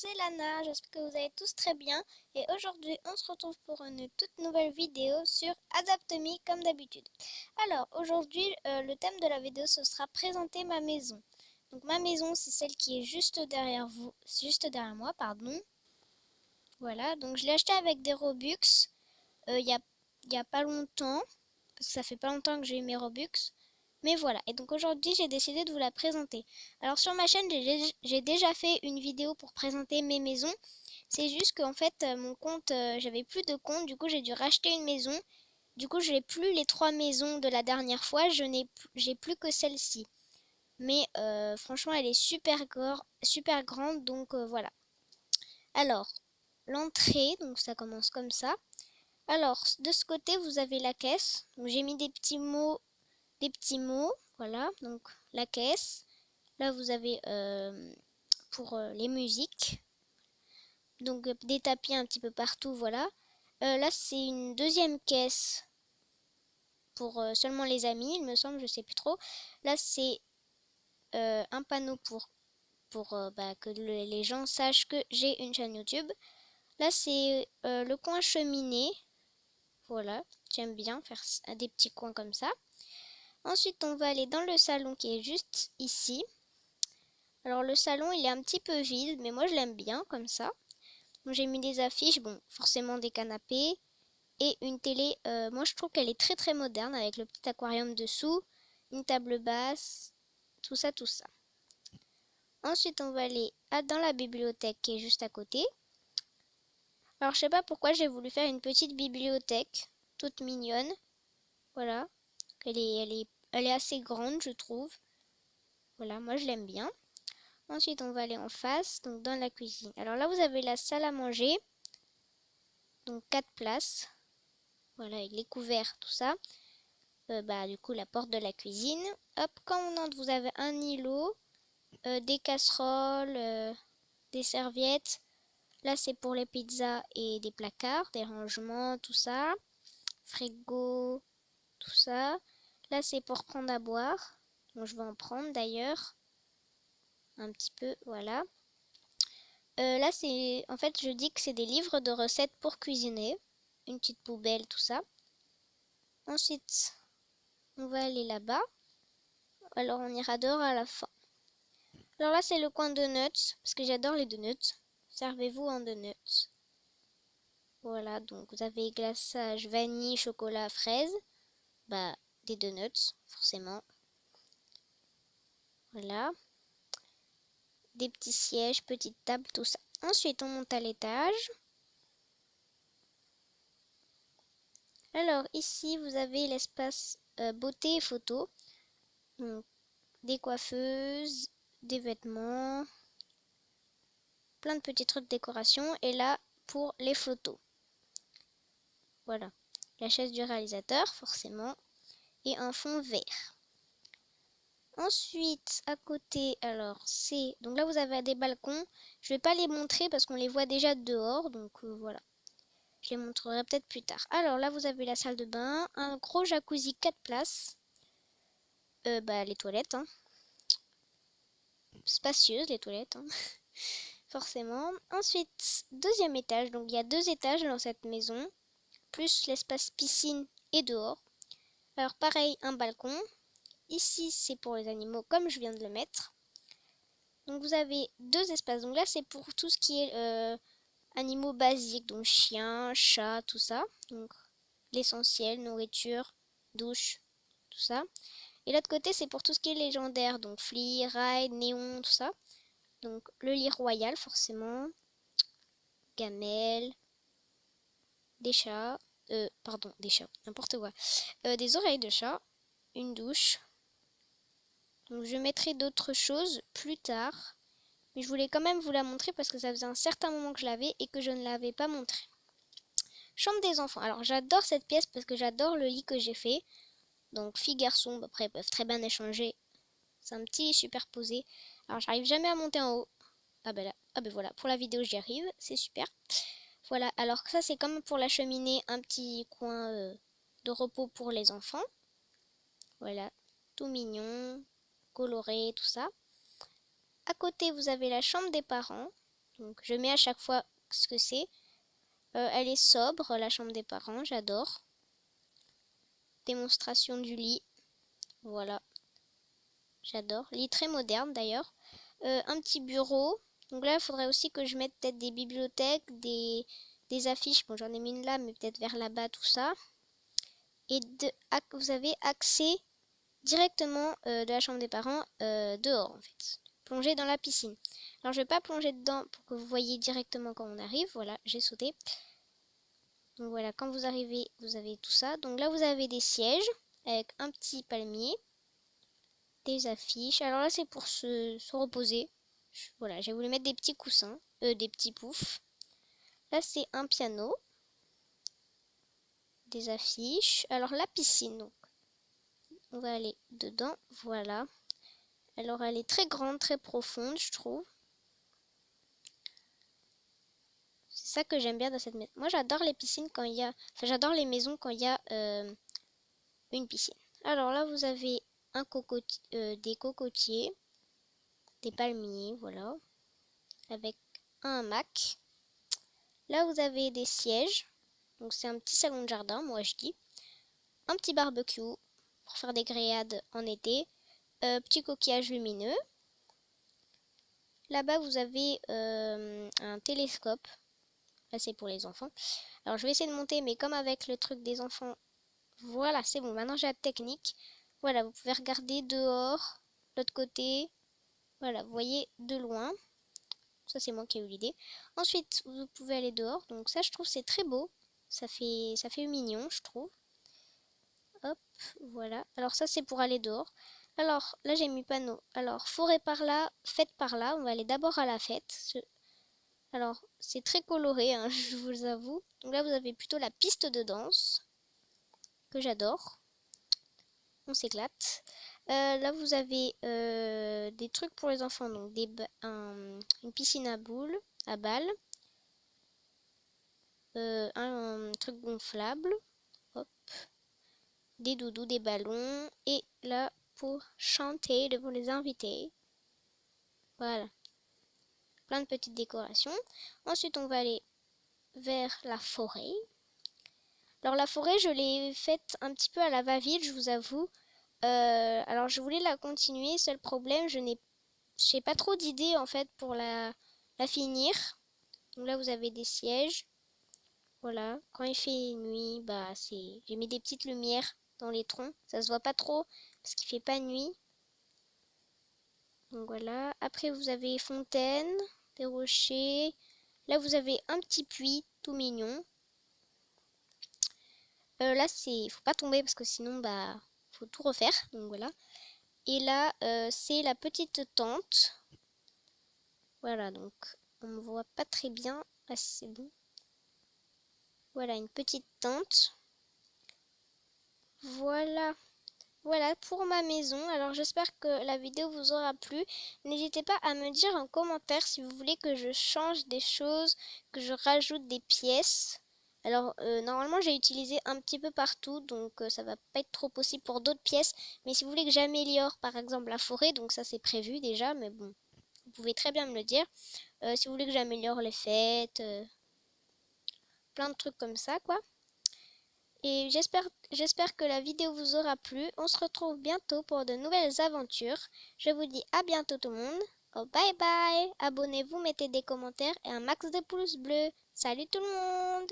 c'est Lana, j'espère que vous allez tous très bien et aujourd'hui on se retrouve pour une toute nouvelle vidéo sur Adopt-Me comme d'habitude. Alors aujourd'hui le thème de la vidéo ce sera présenter ma maison. Donc ma maison c'est celle qui est juste derrière vous, juste derrière moi pardon. Voilà, donc je l'ai acheté avec des Robux il y a pas longtemps, parce que ça fait pas longtemps que j'ai eu mes Robux. Mais voilà, et donc aujourd'hui j'ai décidé de vous la présenter. Alors sur ma chaîne j'ai déjà fait une vidéo pour présenter mes maisons. C'est juste qu'en fait mon compte, j'avais plus de compte, du coup j'ai dû racheter une maison. Du coup je n'ai plus les 3 maisons de la dernière fois, j'ai plus que celle-ci. Mais franchement elle est super grande, donc voilà. Alors, l'entrée, donc ça commence comme ça. Alors, de ce côté vous avez la caisse. Donc j'ai mis des petits mots, voilà, donc la caisse. Là, vous avez pour les musiques, donc des tapis un petit peu partout, voilà. Là, c'est une deuxième caisse pour seulement les amis, il me semble, je sais plus trop. Là, c'est un panneau pour que les gens sachent que j'ai une chaîne YouTube. Là, c'est le coin cheminée. Voilà, j'aime bien faire des petits coins comme ça. Ensuite, on va aller dans le salon qui est juste ici. Alors le salon, il est un petit peu vide, mais moi je l'aime bien comme ça. Donc j'ai mis des affiches, bon, forcément des canapés et une télé. Moi je trouve qu'elle est très moderne avec le petit aquarium dessous, une table basse, tout ça, tout ça. Ensuite, on va aller dans la bibliothèque qui est juste à côté. Alors je sais pas pourquoi j'ai voulu faire une petite bibliothèque, toute mignonne. Voilà, elle est assez grande, je trouve. Voilà, moi je l'aime bien. Ensuite, on va aller en face, donc dans la cuisine. Alors là, vous avez la salle à manger, donc 4 places. Voilà, avec les couverts, tout ça. Du coup, la porte de la cuisine. Hop, quand on entre, vous avez un îlot, des casseroles, des serviettes. Là, c'est pour les pizzas et des placards, des rangements, tout ça. Frigo, tout ça. Là, c'est pour prendre à boire. Bon, je vais en prendre d'ailleurs. Un petit peu, voilà. Là, c'est en fait, je dis que c'est des livres de recettes pour cuisiner. Une petite poubelle, tout ça. Ensuite, on va aller là-bas. Alors, on ira dehors à la fin. Alors là, c'est le coin donuts, parce que j'adore les donuts. Servez-vous en donuts. Voilà, donc vous avez glaçage, vanille, chocolat, fraise. Des donuts, forcément. Voilà. Des petits sièges, petites tables, tout ça. Ensuite, on monte à l'étage. Alors ici, vous avez l'espace beauté et photo. Donc, des coiffeuses, des vêtements, plein de petits trucs de décoration. Et là, pour les photos. Voilà. La chaise du réalisateur, forcément. Et un fond vert. Ensuite, à côté, alors, c'est... Donc là, vous avez des balcons. Je vais pas les montrer parce qu'on les voit déjà dehors. Donc, voilà. Je les montrerai peut-être plus tard. Alors là, vous avez la salle de bain. Un gros jacuzzi 4 places. Les toilettes, hein. Spacieuses, les toilettes, hein. Forcément. Ensuite, deuxième étage. Donc, il y a 2 étages dans cette maison. Plus l'espace piscine et dehors. Alors, pareil, un balcon. Ici, c'est pour les animaux, comme je viens de le mettre. Donc, vous avez 2 espaces. Donc là, c'est pour tout ce qui est animaux basiques. Donc, chiens, chats, tout ça. Donc, l'essentiel, nourriture, douche, tout ça. Et l'autre côté, c'est pour tout ce qui est légendaire. Donc, Flea, Ride, Néon, tout ça. Donc, le lit royal, forcément. Gamelle. Des chats. Des chats, n'importe quoi. Des oreilles de chat. Une douche. Donc, je mettrai d'autres choses plus tard. Mais je voulais quand même vous la montrer parce que ça faisait un certain moment que je l'avais et que je ne l'avais pas montré. Chambre des enfants. Alors, j'adore cette pièce parce que j'adore le lit que j'ai fait. Donc, filles, garçons, après, peuvent très bien échanger. C'est un petit superposé. Alors, j'arrive jamais à monter en haut. Voilà, pour la vidéo, j'y arrive. C'est super. Voilà, alors ça, c'est comme pour la cheminée, un petit coin de repos pour les enfants. Voilà, tout mignon, coloré, tout ça. À côté, vous avez la chambre des parents. Donc je mets à chaque fois ce que c'est. Elle est sobre, la chambre des parents, j'adore. Démonstration du lit. Voilà, j'adore. Lit très moderne d'ailleurs. Un petit bureau. Donc là, il faudrait aussi que je mette peut-être des bibliothèques, des affiches. Bon, j'en ai mis une là, mais peut-être vers là-bas, tout ça. Et vous avez accès directement de la chambre des parents dehors, en fait. Plonger dans la piscine. Alors, je vais pas plonger dedans pour que vous voyez directement quand on arrive. Voilà, j'ai sauté. Donc voilà, quand vous arrivez, vous avez tout ça. Donc là, vous avez des sièges avec un petit palmier, des affiches. Alors là, c'est pour se reposer. Voilà, j'ai voulu mettre des petits coussins, des petits poufs. Là, c'est un piano, des affiches. Alors la piscine, donc, on va aller dedans. Voilà. Alors elle est très grande, très profonde, je trouve. C'est ça que j'aime bien dans cette maison. Moi, j'adore les piscines quand il y a... Enfin, j'adore les maisons quand il y a une piscine. Alors là, vous avez des cocotiers, des palmiers, voilà, avec un hamac. Là, vous avez des sièges. Donc, c'est un petit salon de jardin, moi je dis. Un petit barbecue pour faire des grillades en été. Petit coquillage lumineux. Là-bas, vous avez un télescope. Là, c'est pour les enfants. Alors, je vais essayer de monter, mais comme avec le truc des enfants, voilà, c'est bon. Maintenant, j'ai la technique. Voilà, vous pouvez regarder dehors, de l'autre côté. Voilà, vous voyez de loin. Ça, c'est moi qui ai eu l'idée. Ensuite, vous pouvez aller dehors. Donc ça, je trouve, c'est très beau. Ça fait mignon, je trouve. Hop, voilà. Alors ça, c'est pour aller dehors. Alors, là, j'ai mis panneau. Alors, forêt par là, fête par là. On va aller d'abord à la fête. Alors, c'est très coloré, hein, je vous avoue. Donc là, vous avez plutôt la piste de danse, que j'adore. On s'éclate. Là, vous avez des trucs pour les enfants. Donc, une piscine à boules, à balles. Un truc gonflable. Hop. Des doudous, des ballons. Et là, pour chanter devant les invités. Voilà. Plein de petites décorations. Ensuite, on va aller vers la forêt. Alors la forêt, je l'ai faite un petit peu à la va-vite, je vous avoue. Alors je voulais la continuer, seul problème, j'ai pas trop d'idées en fait pour la finir. Donc là vous avez des sièges. Voilà, quand il fait nuit, bah j'ai mis des petites lumières dans les troncs. Ça se voit pas trop parce qu'il fait pas nuit. Donc voilà. Après vous avez fontaine, des rochers. Là vous avez un petit puits tout mignon. Là faut pas tomber parce que sinon bah faut tout refaire. Donc voilà. Et là c'est la petite tente. Voilà, donc on ne voit pas très bien. Ah, c'est bon. Voilà, une petite tente. Voilà. Voilà pour ma maison. Alors j'espère que la vidéo vous aura plu. N'hésitez pas à me dire en commentaire si vous voulez que je change des choses, que je rajoute des pièces. Alors normalement j'ai utilisé un petit peu partout, donc ça va pas être trop possible pour d'autres pièces. Mais si vous voulez que j'améliore par exemple la forêt, donc ça c'est prévu déjà, mais bon, vous pouvez très bien me le dire. Si vous voulez que j'améliore les fêtes, plein de trucs comme ça quoi. Et j'espère que la vidéo vous aura plu. On se retrouve bientôt pour de nouvelles aventures. Je vous dis à bientôt tout le monde. Oh, bye bye. Abonnez-vous, mettez des commentaires et un max de pouces bleus. Salut tout le monde.